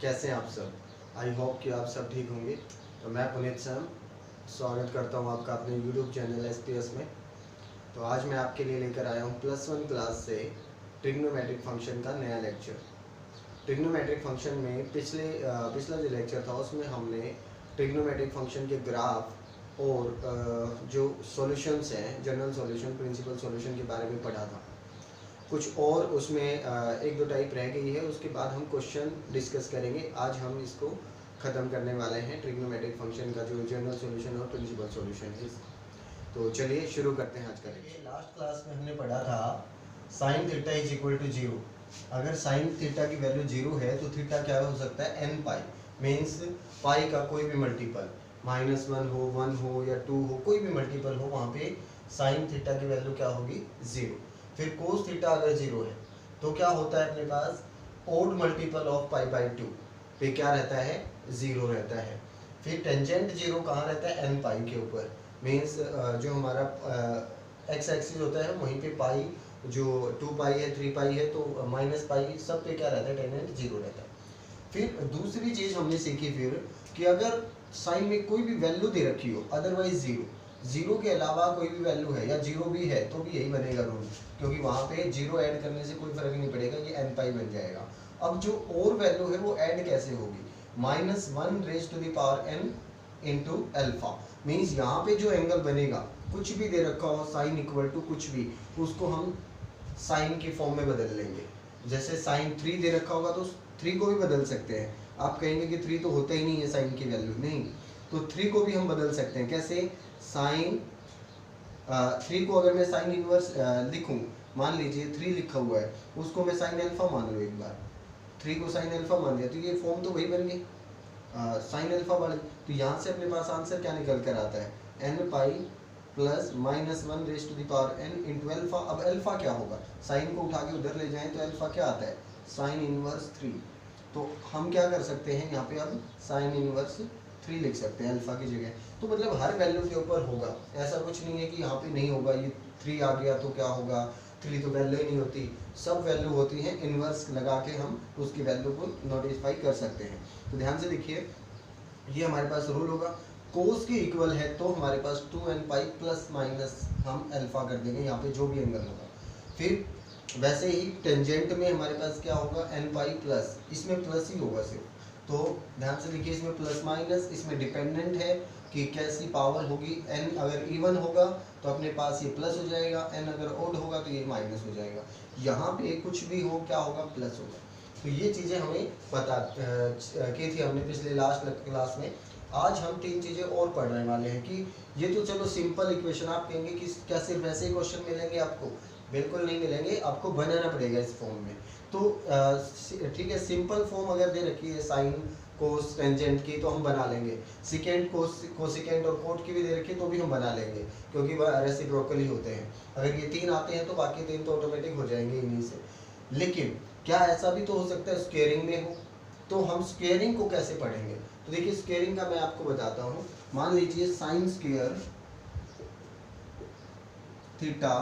कैसे हैं आप सब। आई होप कि आप सब ठीक होंगे। तो मैं पुनीत सैम स्वागत करता हूं आपका अपने यूट्यूब चैनल SPS में। तो आज मैं आपके लिए लेकर आया हूं +1 क्लास से ट्रिग्नोमेट्रिक फंक्शन का नया लेक्चर। ट्रिग्नोमेट्रिक फंक्शन में पिछला जो लेक्चर था उसमें हमने ट्रिग्नोमेट्रिक फंक्शन के ग्राफ और जो सॉल्यूशंस हैं, जनरल सॉल्यूशन, प्रिंसिपल सॉल्यूशन के बारे में पढ़ा था। कुछ और उसमें एक दो टाइप रह गई है, उसके बाद हम क्वेश्चन डिस्कस करेंगे। आज हम इसको ख़त्म करने वाले हैं, ट्रिग्नोमेट्रिक फंक्शन का जो जनरल सॉल्यूशन और प्रिंसिपल सॉल्यूशन है। तो चलिए शुरू करते हैं आज का लेक्चर। लास्ट क्लास में हमने पढ़ा था sine theta is equal to 0। अगर साइन थीटा की वैल्यू 0 है तो थीटा क्या हो सकता है, n पाई। मीन्स पाई का कोई भी मल्टीपल, -1 हो, 1 हो या 2 हो, कोई भी मल्टीपल हो, वहाँ पे साइन थीटा की वैल्यू क्या होगी, 0। फिर कोस थीटा अगर 0 है तो क्या होता है अपने पास, odd multiple of pi by 2 पे क्या रहता है, 0 रहता है। फिर टेंजेंट 0 कहाँ रहता है, n पाई के ऊपर। मीन्स जो हमारा एक्स एक्सिस होता है वहीं पे पाई, जो 2 पाई है, 3 पाई है, तो माइनस पाई, सब पे क्या रहता है, टेंजेंट 0 रहता है। फिर दूसरी चीज़ हमने सीखी फिर कि अगर साइन में कोई भी वैल्यू दे रखी हो, अदरवाइज 0 के अलावा कोई भी वैल्यू है या 0 भी है तो भी यही बनेगा रूल, क्योंकि वहाँ पे 0 ऐड करने से कोई फर्क नहीं पड़ेगा, ये n पाई बन जाएगा। अब जो और वैल्यू है वो ऐड कैसे होगी, -1 raise to the power n into alpha. Means यहाँ पे जो एंगल बनेगा, कुछ भी दे रखा हो, साइन इक्वल टू कुछ भी, उसको हम साइन के फॉर्म में बदल लेंगे। जैसे साइन 3 दे रखा होगा तो 3 को भी बदल सकते हैं। आप कहेंगे कि 3 तो होता ही नहीं है साइन की वैल्यू, नहीं, तो 3 को भी हम बदल सकते हैं। कैसे, साइन 3 को अगर मैं साइन इनवर्स लिखूं, मान लीजिए 3 लिखा हुआ है, उसको मैं साइन अल्फा मान लूँ एक बार, 3 को साइन अल्फा मान लिया तो ये फॉर्म तो वही बन गई, साइन अल्फा वाले। तो यहाँ से अपने पास आंसर क्या निकल कर आता है, n pi plus -1 raise to the power n into alpha. अब एल्फा क्या होगा, साइन को उठा के उधर ले जाएं तो एल्फा क्या आता है, साइन इनवर्स 3। तो हम क्या कर सकते हैं यहाँ पे, अब साइन इनवर्स 3 लिख सकते हैं अल्फा की जगह। तो मतलब हर वैल्यू के ऊपर होगा, ऐसा कुछ नहीं है कि यहाँ पे नहीं होगा, ये 3 आ गया तो क्या होगा, 3 तो वैल्यू ही नहीं होती, सब वैल्यू होती हैं। इन्वर्स लगा के हम उसकी वैल्यू को नोटिफाई कर सकते हैं। तो ध्यान से देखिए, ये हमारे पास रूल होगा, कोस के इक्वल है तो हमारे पास 2n पाई प्लस माइनस हम अल्फा कर देंगे यहाँ पे जो भी एंगल होगा। फिर वैसे ही टेंजेंट में हमारे पास क्या होगा, n पाई प्लस, इसमें प्लस ही होगा सिर्फ। तो ध्यान से देखिए, इसमें प्लस माइनस, इसमें डिपेंडेंट है कि कैसी पावर होगी। n अगर इवन होगा तो अपने पास ये प्लस हो जाएगा, n अगर ओड होगा तो ये माइनस हो जाएगा। यहाँ पे कुछ भी हो, क्या होगा, प्लस होगा। तो ये चीज़ें हमें पता की थी हमने पिछले लास्ट क्लास में। आज हम 3 चीज़ें और पढ़ने वाले हैं कि ये तो चलो सिंपल इक्वेशन, आप कहेंगे कि क्या सिर्फ ऐसे ही क्वेश्चन मिलेंगे आपको, बिल्कुल नहीं मिलेंगे, आपको बनाना पड़ेगा इस फॉर्म में। तो ठीक है, सिंपल फॉर्म अगर दे रखी है साइन कोस टेंजेंट की तो हम बना लेंगे, सिकेंड कोसिकेंट और कोट की भी दे रखी है तो भी हम बना लेंगे, क्योंकि वह रेसिप्रोकल होते हैं। अगर ये 3 आते हैं तो बाकी 3 तो ऑटोमेटिक हो जाएंगे इन्हीं से। लेकिन क्या ऐसा भी तो हो सकता है स्क्वेयरिंग में हो, तो हम स्क्वेयरिंग को कैसे पढ़ेंगे। तो देखिए, स्क्वेयरिंग का मैं आपको बताता हूँ। मान लीजिए साइन स्क्वेयर थीटा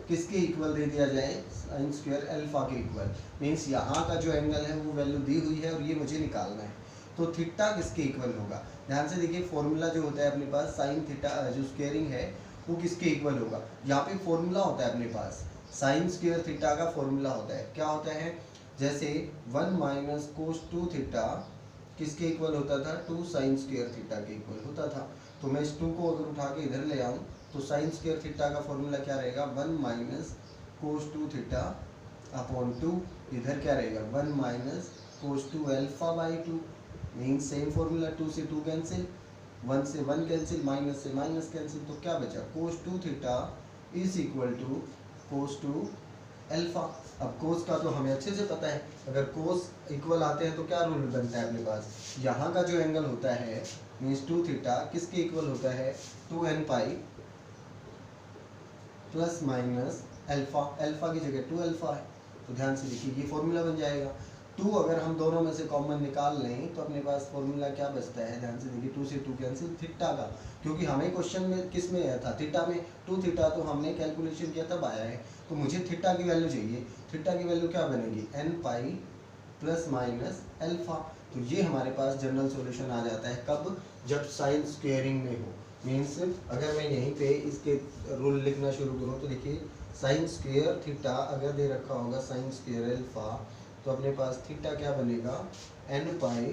किसके इक्वल दे दिया जाए, साइन स्क्वेयर अल्फा के इक्वल। मीन्स यहाँ का जो एंगल है वो वैल्यू दी हुई है और ये मुझे निकालना है, तो थीटा किसके इक्वल होगा। ध्यान से देखिए, फॉर्मूला जो होता है अपने पास, साइन थीटा जो स्क्वेयरिंग है वो किसके इक्वल होगा। यहाँ पे फॉर्मूला होता है अपने पास, साइन स्क्वेयर थीटा का फॉर्मूला होता है, क्या होता है, जैसे 1 माइनस कोस 2 थीटा किसके इक्वल होता था, 2 साइन स्क्वेयर थीटा के इक्वल होता था। तो मैं इस 2 को अगर उठा के इधर ले आऊँ तो साइन स्क्वेयर थीटा का फॉर्मूला क्या रहेगा, 1 माइनस कोस 2 थीटा अपॉन 2, इधर क्या रहेगा 1 minus cos 2 alpha by 2। Mean same formula, 2 से 2 कैंसिल, 1 से 1 कैंसिल, माइनस से माइनस कैंसिल, तो क्या बचा, cos 2 theta is equal to cos 2 alpha. अब कोस का तो हमें अच्छे से पता है, अगर कोस इक्वल आते हैं तो क्या रूल बनता है अपने पास, यहाँ का जो एंगल होता है मीन्स 2 थीटा किसके इक्वल होता है, 2n pi plus minus alpha, alpha की जगह 2 अल्फा है। तो ध्यान से देखिए, ये फॉर्मूला बन जाएगा। 2 अगर हम दोनों में से कॉमन निकाल लें तो अपने पास फॉर्मूला क्या बचता है, ध्यान से देखिए, 2 से 2 कैंसिल, थीटा का, क्योंकि हमें क्वेश्चन में किस में आया था, थीटा में, 2 थीटा तो हमने कैलकुलेशन किया तब आया है, तो मुझे थीटा की वैल्यू चाहिए। थीटा की वैल्यू क्या बनेगी, n pi plus minus alpha. तो ये हमारे पास जनरल सॉल्यूशन आ जाता है कब, जब साइन स्क्वेयरिंग में हो। मीन्स अगर मैं यहीं पे इसके रूल लिखना शुरू करूँ तो देखिए साइन स्क्वेयर थीटा अगर दे रखा होगा साइन स्क्वेयर अल्फा, तो अपने पास थीटा क्या बनेगा n pi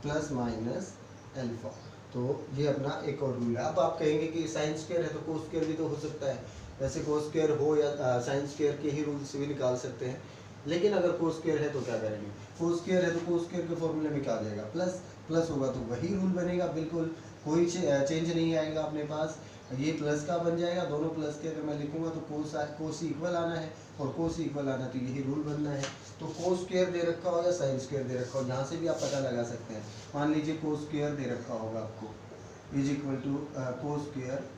plus minus alpha. तो ये अपना एक और रूल है। अब आप कहेंगे कि साइन स्क्वेयर है तो कोस स्क्वेयर भी तो हो सकता है। वैसे कोस स्क्वेयर हो या साइन स्क्वेयर के ही रूल से भी निकाल सकते हैं, लेकिन अगर कोस स्क्वेयर है तो क्या करेंगे, कोस स्क्वेयर है तो कोस स्क्वेयर के फॉर्मूले में क्या आ जाएगा, प्लस प्लस होगा तो वही रूल बनेगा, बिल्कुल कोई चेंज नहीं आएगा अपने पास। ये प्लस का बन जाएगा, दोनों प्लस के अगर मैं लिखूंगा तो कोस इक्वल आना है, और कोस इक्वल आना तो यही रूल बनना है। तो कोस स्क्वेयर दे रखा हो या साइन स्क्वेयर दे रखा हो, यहाँ से भी आप पता लगा सकते हैं। मान लीजिए कोस स्क्वेयर दे रखा होगा आपको is equal to cos square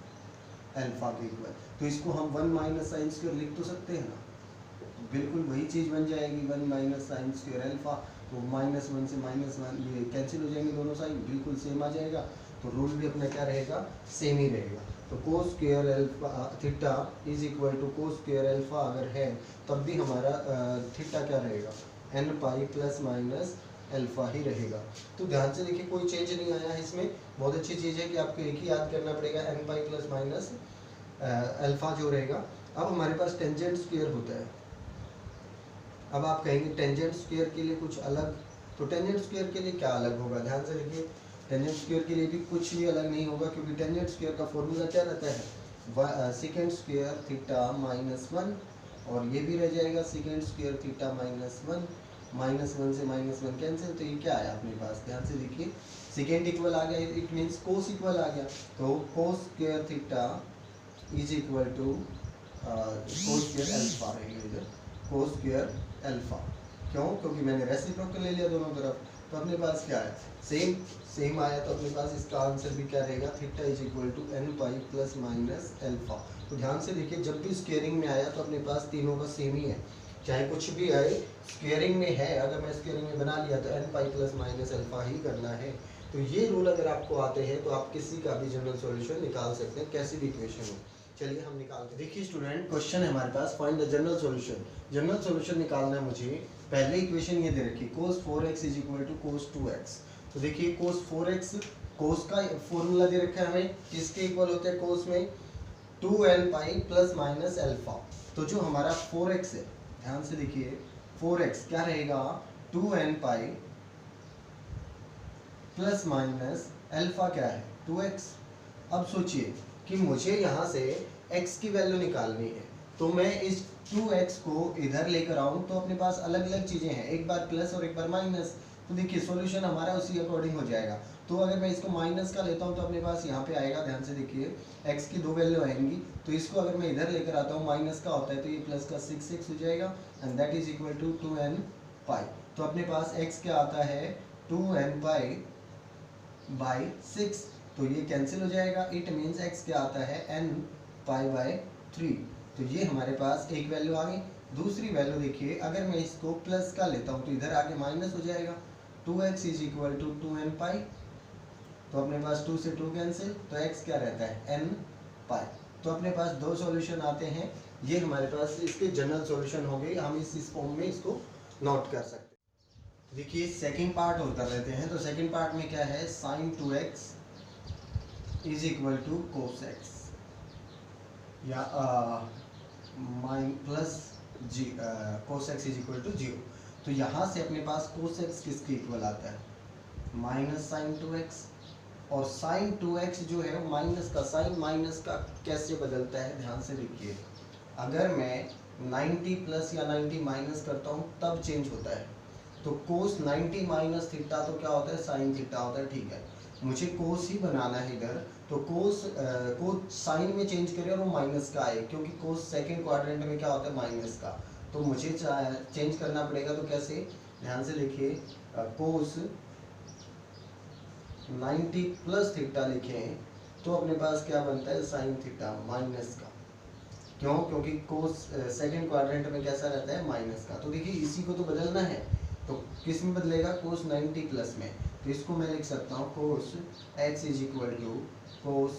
alpha के इक्वल, तो इसको हम 1 माइनस साइन स्क्वेयर लिख तो सकते हैं ना, बिल्कुल वही चीज़ बन जाएगी 1 माइनस साइन स्क्वेयर अल्फा। तो -1 से -1 ये कैंसिल हो जाएंगे, दोनों साइन बिल्कुल सेम आ जाएगा, तो रूल भी अपना क्या रहेगा, सेम ही रहेगा। तो cos square alpha theta is equal to cos square alpha अगर है तब भी हमारा थीटा क्या रहेगा n pi plus minus alpha ही रहेगा। तो ध्यान से देखिए कोई चेंज नहीं आया है इसमें। बहुत अच्छी चीज़ है कि आपको एक ही याद करना पड़ेगा, n pi plus minus alpha जो रहेगा। अब हमारे पास टेंजेंट स्क्वायर होता है। अब आप कहेंगे टेंजेंट स्क्वायर के लिए कुछ अलग, तो टेंजेंट स्क्वायर के लिए क्या अलग होगा, ध्यान से देखिए टेंजेंट स्क्वायर के लिए भी कुछ भी अलग नहीं होगा, क्योंकि टेंजेंट स्क्वायर का फॉर्मूला क्या रहता है, सेकेंड स्क्वायर थीटा -1, और ये भी रह जाएगा सेकेंड स्क्वायर थीटा -1, -1 से -1 कैंसिल। तो ये क्या आया अपने पास, ध्यान से देखिए सेकेंड इक्वल आ गया, इट मीन्स कोस इक्वल आ गया। तो cos square theta is equal to cos square alpha रहेगा इधर, कोस स्क्वायर अल्फा। क्यों, क्योंकि मैंने रेसिप्रोकल ले लिया दोनों तरफ, तो अपने पास क्या है, सेम आया। तो अपने पास इसका आंसर भी क्या रहेगा, theta is equal to n pi plus minus alpha. तो ध्यान से देखिए जब भी स्क्वेयरिंग में आया तो अपने पास तीनों का सेम ही है, चाहे कुछ भी आए स्क्वेयरिंग में है, अगर मैं स्क्वेयरिंग में बना लिया तो n pi plus minus alpha ही करना है। तो ये रूल अगर आपको आते हैं तो आप किसी का भी जनरल सॉल्यूशन निकाल सकते हैं, कैसी भी इक्वेशन हो। चलिए हम निकालते हैं। देखिए स्टूडेंट, क्वेश्चन है हमारे पास, find the general solution. General solution निकालना है मुझे। पहले इक्वेशन ये दे रखी cos 4x is equal to cos 2x। तो देखिए cos 4x, cos का फॉर्मूला दे रखा है हमें, किसके इक्वल होता है cos में, 2n pi plus minus alpha. तो जो हमारा 4x है, ध्यान से देखिए 4x क्या रहेगा, 2n pi plus minus alpha क्या है 2x। अब सोचिए कि मुझे यहाँ से x की वैल्यू निकालनी है, तो मैं इस 2x को इधर लेकर आऊँ तो अपने पास अलग अलग चीज़ें हैं, एक बार प्लस और एक बार माइनस। तो देखिए सॉल्यूशन हमारा उसी अकॉर्डिंग हो जाएगा। तो अगर मैं इसको माइनस का लेता हूँ तो अपने पास यहाँ पे आएगा, ध्यान से देखिए x की 2 वैल्यू आएंगी, तो इसको अगर मैं इधर लेकर आता हूँ, माइनस का होता है तो ये प्लस का 6 हो जाएगा, and that is equal to 2n pi. तो अपने पास x क्या आता है 2n पाई बाई 6, तो ये कैंसिल हो जाएगा। इट मीन्स x क्या आता है n पाई बाई 3। तो ये हमारे पास एक वैल्यू आ गई। दूसरी वैल्यू देखिए, अगर मैं इसको प्लस का लेता हूँ तो इधर आके माइनस हो जाएगा, 2x is equal to 2n pi. तो अपने पास 2 से 2 कैंसिल, तो x क्या रहता है n पाई। तो अपने पास दो सॉल्यूशन आते हैं, ये हमारे पास इसके जनरल सॉल्यूशन हो गए। हम इस फॉर्म में इसको नोट कर सकते हैं। देखिए सेकंड पार्ट और कर लेते हैं। तो सेकंड पार्ट में क्या है, sin 2x is equal to cos x, या माइन प्लस जी cos x is equal to 0। तो यहाँ से अपने पास कोस एक्स किसके इक्वल आता है, माइनस साइन 2x। और साइन 2x जो है माइनस का, साइन माइनस का कैसे बदलता है, ध्यान से देखिए। अगर मैं 90 प्लस या 90 माइनस करता हूँ तब चेंज होता है। तो कोस 90 माइनस थीटा तो क्या होता है, साइन थीटा होता है, ठीक है। मुझे कोस ही बनाना है इधर, तो कोस को साइन में चेंज करें और वो माइनस का आए, क्योंकि कोस सेकंड क्वाड्रेंट में क्या होता है, माइनस का। तो मुझे चेंज करना पड़ेगा, तो कैसे, ध्यान से देखिए, कोस 90 प्लस थीटा लिखें तो अपने पास क्या बनता है, साइन थीटा माइनस का। क्यों, क्योंकि कोस सेकंड क्वाड्रेंट में कैसा रहता है, माइनस का। तो देखिए इसी को तो बदलना है, तो किस में बदलेगा, कोस 90 प्लस में। तो इसको मैं लिख सकता हूँ cos x is equal to cos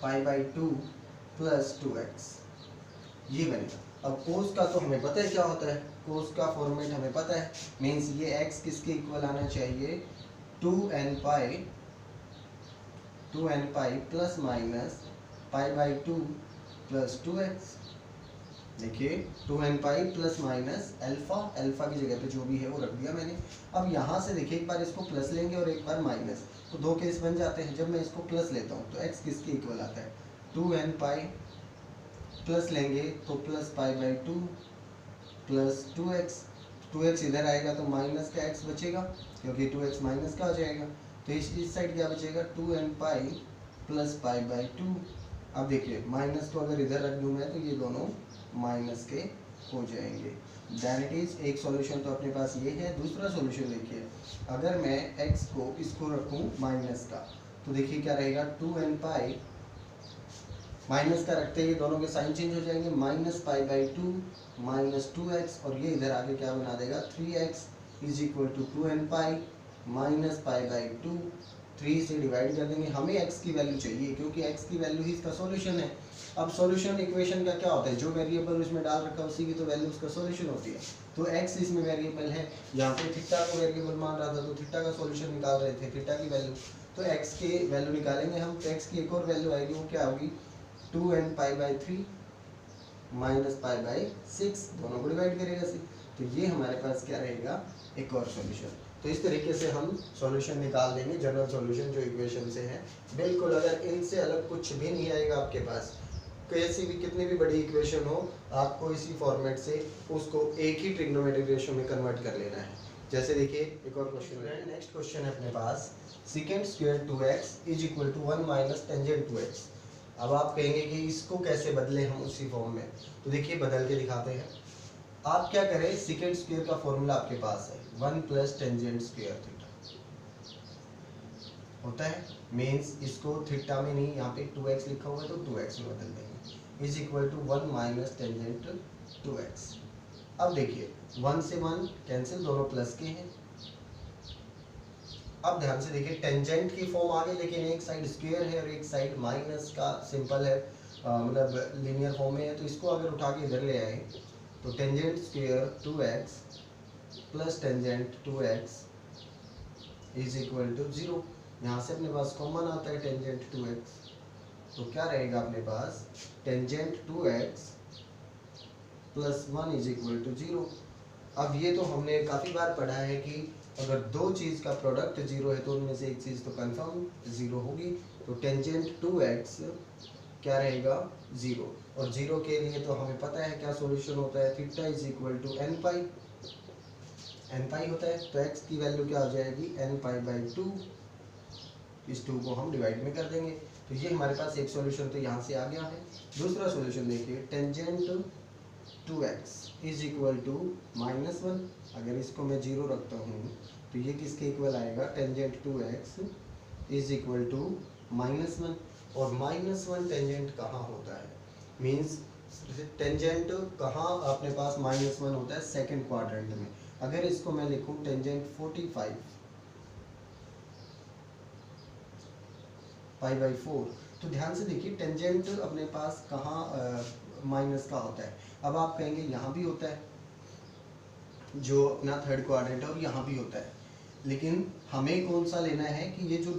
pi by 2 plus 2x, ये बनेगा। अब कोस का तो हमें पता है क्या होता है, कोस का फॉर्मेट हमें पता है, मीन्स ये x किसके इक्वल आना चाहिए 2n pi plus minus pi by 2 plus 2x। देखिए 2n pi plus minus alpha की जगह पे जो भी है वो रख दिया मैंने। अब यहाँ से देखिए एक बार इसको प्लस लेंगे और एक बार माइनस, तो दो केस बन जाते हैं। जब मैं इसको प्लस लेता हूँ तो x किसके इक्वल आता है 2n पाई, प्लस लेंगे तो plus pi by 2 plus 2x इधर आएगा तो माइनस का x बचेगा क्योंकि 2x माइनस का हो जाएगा। तो इस साइड क्या बचेगा 2n pi plus pi by 2। अब देखिए माइनस को अगर इधर रख दूँ मैं तो ये दोनों माइनस के हो जाएंगे। दैन इट इज एक सॉल्यूशन तो अपने पास ये है। दूसरा सॉल्यूशन देखिए, अगर मैं x को इसको रखूँ माइनस का तो देखिए क्या रहेगा 2n पाई, माइनस का रखते ही दोनों के साइन चेंज हो जाएंगे, minus pi by 2 minus 2x, और ये इधर आके क्या बना देगा 3x is equal to 2n pi minus pi by 2। 3 से डिवाइड कर देंगे, हमें x की वैल्यू चाहिए क्योंकि x की वैल्यू ही इसका सॉल्यूशन है। अब सॉल्यूशन इक्वेशन का क्या होता है, जो वेरिएबल उसमें डाल रखा है उसी की तो वैल्यू उसका सॉल्यूशन होती है। तो x इसमें वेरिएबल है, यहाँ पे थीटा को वेरिएबल मान रहा था तो थीटा का सॉल्यूशन निकाल रहे थे, थीटा की वैल्यू। तो x की वैल्यू निकालेंगे हम, तो x की एक और वैल्यू आएगी, वो क्या होगी 2n pi by 3 minus pi by 6, दोनों को डिवाइड करेगा से। तो ये हमारे पास क्या रहेगा एक और सॉल्यूशन। तो इस तरीके से हम सॉल्यूशन निकाल देंगे, जनरल सॉल्यूशन जो इक्वेशन से है। बिल्कुल अगर इनसे अलग कुछ भी नहीं आएगा आपके पास, कैसी भी कितनी भी बड़ी इक्वेशन हो, आपको इसी फॉर्मेट से उसको एक ही ट्रिग्नोमेट्रिक रेशियो में कन्वर्ट कर लेना है। जैसे देखिए एक और क्वेश्चन है, नेक्स्ट क्वेश्चन है अपने पास, second square 2x is equal to 1 minus tangent 2x। अब आप कहेंगे कि इसको कैसे बदलें हम उसी फॉर्म में, तो देखिए बदल के दिखाते हैं। आप क्या करें, सेकेंड स्क्वायर का फॉर्मूला आपके पास है 1 प्लस टेंजेंट स्क्वायर थीटा होता है, मीन्स इसको थीटा में नहीं, यहाँ पे 2x लिखा हुआ है तो 2x में बदल देंगे, is equal to 1 minus tangent 2x। अब देखिए 1 से 1 कैंसिल, दोनों प्लस के हैं। अब ध्यान से देखिए टेंजेंट की फॉर्म आ गई, लेकिन एक साइड स्क्वायर है और एक साइड माइनस का सिंपल है, मतलब लीनियर फॉर्म में है। तो इसको अगर उठा के इधर ले आए तो tangent square 2x plus tangent 2x is equal to 0। यहाँ से अपने पास कॉमन आता है टेंजेंट 2x, तो क्या रहेगा अपने पास tangent 2x plus 1 is equal to 0। अब ये तो हमने काफ़ी बार पढ़ा है कि अगर दो चीज़ का प्रोडक्ट 0 है तो उनमें से एक चीज़ तो कंफर्म 0 होगी। तो टेंजेंट 2x क्या रहेगा 0, और 0 के लिए तो हमें पता है क्या सॉल्यूशन होता है, theta is equal to n pi होता है। तो x की वैल्यू क्या हो जाएगी n पाई बाई 2, इस 2 को हम डिवाइड में कर देंगे। तो ये हमारे पास एक सॉल्यूशन तो यहाँ से आ गया है। दूसरा सॉल्यूशन देखिए, tangent 2x is equal to -1। अगर इसको मैं 0 रखता हूँ तो ये किसके इक्वल आएगा, tangent 2x is equal to -1। और -1 टेंजेंट कहाँ होता है, मीन्स टेंजेंट कहाँ अपने पास -1 होता है, सेकंड क्वाड्रेंट में। अगर इसको मैं लिखूँ टेंजेंट 45 पाई बाई 4, तो ध्यान से देखिए टेंजेंट अपने पास कहाँ माइनस का होता है। अब आप कहेंगे यहाँ भी होता है जो अपना थर्ड क्वाड्रेंट है, और यहाँ भी होता है, लेकिन हमें कौन सा लेना है कि ये जो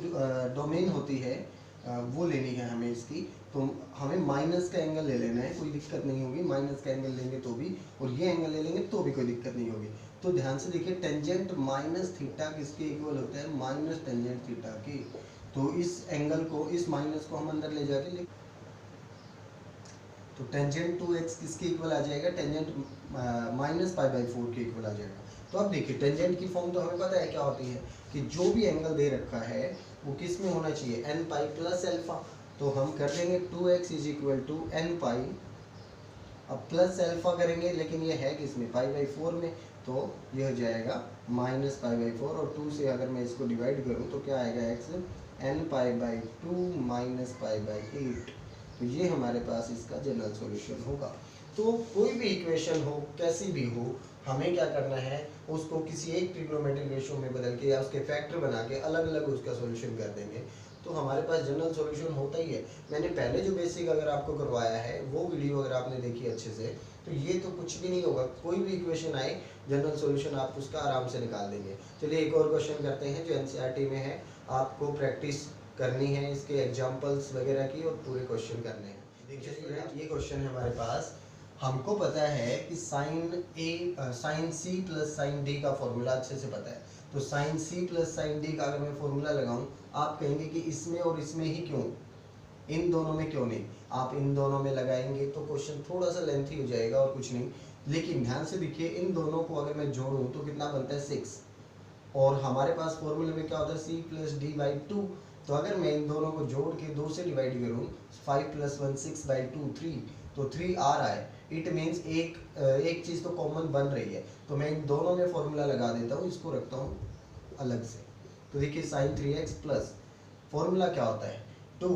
डोमेन होती है वो लेनी है हमें इसकी। तो हमें माइनस का एंगल ले लेना है, कोई दिक्कत नहीं होगी, माइनस का एंगल लेंगे तो भी, और ये एंगल ले लेंगे तो भी कोई दिक्कत नहीं होगी। तो ध्यान से देखिए टेंजेंट माइनस थीटा किसके इक्वल होता है, माइनस टेंजेंट थीटा के। तो इस एंगल को, इस माइनस को हम अंदर ले जाके लिख, तो टेंजेंट 2x किसके इक्वल आ जाएगा, टेंजेंट माइनस पाई बाई 4 के इक्वल आ जाएगा। तो अब देखिए टेंजेंट की फॉर्म तो हमें पता है क्या होती है कि जो भी एंगल दे रखा है वो किस में होना चाहिए, n पाई प्लस अल्फा। तो हम कर देंगे 2x is equal to n pi, अब प्लस अल्फा करेंगे, लेकिन ये है किसमें, पाई बाई 4 में, तो ये हो जाएगा माइनस पाई बाई 4, और 2 से अगर मैं इसको डिवाइड करूँ तो क्या आएगा x n pi by 2 minus pi by 8। तो ये हमारे पास इसका जनरल सॉल्यूशन होगा। तो कोई भी इक्वेशन हो, कैसी भी हो, हमें क्या करना है, उसको किसी एक ट्रिग्नोमेट्रिक रेशियो में बदल के या उसके फैक्टर बना के अलग अलग उसका सॉल्यूशन कर देंगे तो हमारे पास जनरल सॉल्यूशन होता ही है। मैंने पहले जो बेसिक अगर आपको करवाया है वो वीडियो अगर आपने देखी अच्छे से तो ये तो कुछ भी नहीं होगा, कोई भी इक्वेशन आए जनरल सॉल्यूशन आप उसका आराम से निकाल देंगे। चलिए एक और क्वेश्चन करते हैं जो एनसीईआरटी में है, आपको प्रैक्टिस करनी है इसके एग्जाम्पल्स वगैरह की और पूरे क्वेश्चन करने हैं। देखिए स्टूडेंट, ये क्वेश्चन है हमारे पास। हमको पता है कि sine C plus sine D का फॉर्मूला अच्छे से पता है, तो sine C plus sine D का अगर मैं फॉर्मूला लगाऊं, आप कहेंगे कि इसमें और इसमें ही क्यों, इन दोनों में क्यों नहीं। आप इन दोनों में लगाएंगे तो क्वेश्चन थोड़ा सा लेंथी हो जाएगा और कुछ नहीं, लेकिन ध्यान से देखिए इन दोनों को अगर मैं जोड़ूं तो कितना बनता है 6, और हमारे पास फॉर्मूले में क्या होता है सी प्लस डी बाई 2। तो अगर मैं इन दोनों को जोड़ के 2 से डिवाइड करूँ, 5 + 1 6 बाई 2 3, तो 3 आ रहा है। इट मीन्स एक चीज़ तो कॉमन बन रही है, तो मैं इन दोनों में फॉर्मूला लगा देता हूँ, इसको रखता हूँ अलग से। तो देखिए साइन 3x प्लस फॉर्मूला क्या होता है 2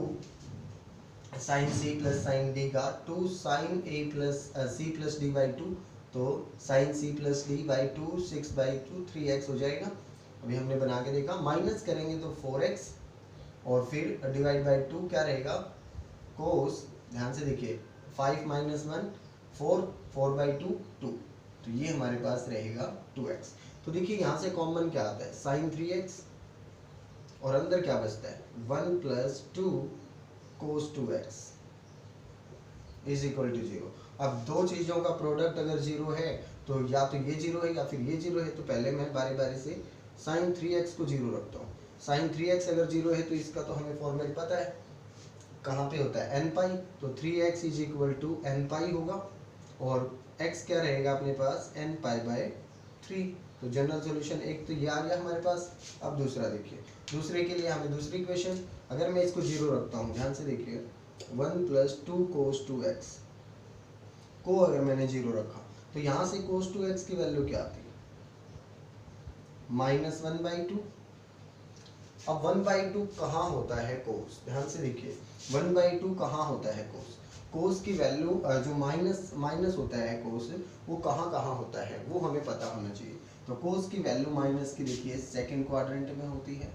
sine C plus sine D का 2 sine A plus C plus D by 2, तो sine C plus D by 2 6 by 2 3x हो जाएगा। अभी हमने बना के देखा, माइनस करेंगे तो 4x और फिर डिवाइड बाई 2 क्या रहेगा कोस, ध्यान से देखिए 5 - 1 4, 4 बाई 2 2, तो ये हमारे पास रहेगा 2x। तो देखिए यहाँ से कॉमन क्या आता है साइन 3x और अंदर क्या बचता है 1 + 2 cos 2x is equal to 0। अब दो चीज़ों का प्रोडक्ट अगर 0 है तो या तो ये 0 है या फिर ये 0 है, तो पहले मैं बारी बारी से साइन 3x को 0 रखता हूँ। साइन 3x अगर 0 है तो इसका तो हमें फॉर्मेट पता है, कहाँ पे होता है n पाई, तो 3x is equal to n pi होगा, और x क्या रहेगा अपने पास n पाई बाय 3। तो जनरल सॉल्यूशन एक तो ये आ गया हमारे पास। अब दूसरा देखिए, दूसरे के लिए हमें दूसरी इक्वेशन, अगर मैं इसको 0 रखता हूँ, ध्यान से देखिए 1 + 2 cos 2x को अगर मैंने 0 रखा तो यहाँ से cos 2x की वैल्यू क्या आती है -1/2। अब 1/2 कहाँ होता है कोस, ध्यान से देखिए 1/2 कहाँ होता है कोस, कोस की वैल्यू जो माइनस होता है कोस, वो कहाँ कहाँ होता है वो हमें पता होना चाहिए। तो कोस की वैल्यू माइनस की देखिए सेकंड क्वाड्रेंट में होती है,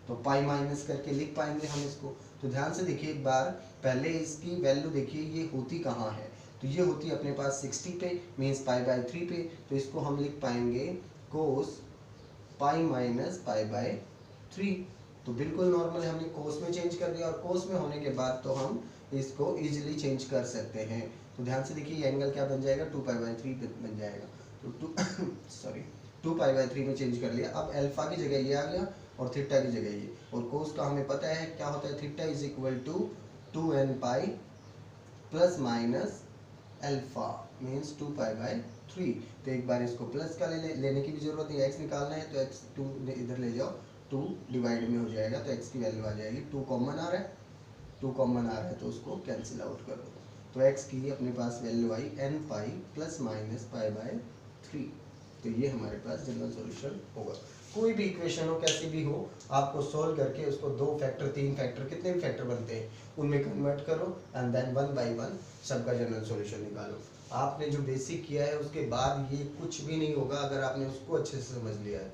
तो पाई माइनस करके लिख पाएंगे हम इसको। तो ध्यान से देखिए एक बार, पहले इसकी वैल्यू देखिए ये होती कहाँ है, तो ये होती है अपने पास 60 पे, मीन्स π/3 पे, तो इसको हम लिख पाएंगे कोस π-π/3। तो बिल्कुल नॉर्मल हमने कोस में चेंज कर दिया, और कोस में होने के बाद तो हम इसको इजीली चेंज कर सकते हैं। तो ध्यान से देखिए ये एंगल क्या बन जाएगा 2π/3 बन जाएगा, तो 2π/3 में चेंज कर लिया। अब अल्फा की जगह ये आ गया और थीटा की जगह ये, और कोस का हमें पता है क्या होता है, theta is equal to 2n pi plus minus alpha means 2π/3। तो एक बार इसको प्लस का लेने की भी जरूरत नहीं, x निकालना है तो x 2 इधर ले जाओ, 2 डिवाइड में हो जाएगा तो x की वैल्यू आ जाएगी 2 कॉमन आ रहा है, 2 कॉमन आ रहा है तो उसको कैंसिल आउट कर दो, तो x की अपने पास वैल्यू आई n पाई प्लस माइनस π/3। तो ये हमारे पास जनरल सॉल्यूशन होगा। कोई भी इक्वेशन हो कैसी भी हो, आपको सोल्व करके उसको 2 फैक्टर 3 फैक्टर कितने भी फैक्टर बनते हैं उनमें कन्वर्ट करो एंड देन 1 बाय 1 सबका जनरल सॉल्यूशन निकालो। आपने जो बेसिक किया है उसके बाद ये कुछ भी नहीं होगा अगर आपने उसको अच्छे से समझ लिया है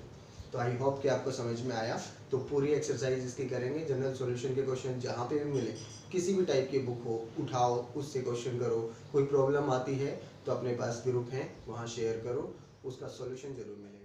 तो आई होप कि आपको समझ में आया। तो पूरी एक्सरसाइज इसकी करेंगे, जनरल सॉल्यूशन के क्वेश्चन जहाँ पे भी मिले, किसी भी टाइप की बुक हो उठाओ, उससे क्वेश्चन करो। कोई प्रॉब्लम आती है तो अपने पास ग्रुप है वहाँ शेयर करो, उसका सॉल्यूशन जरूर मिलेगा।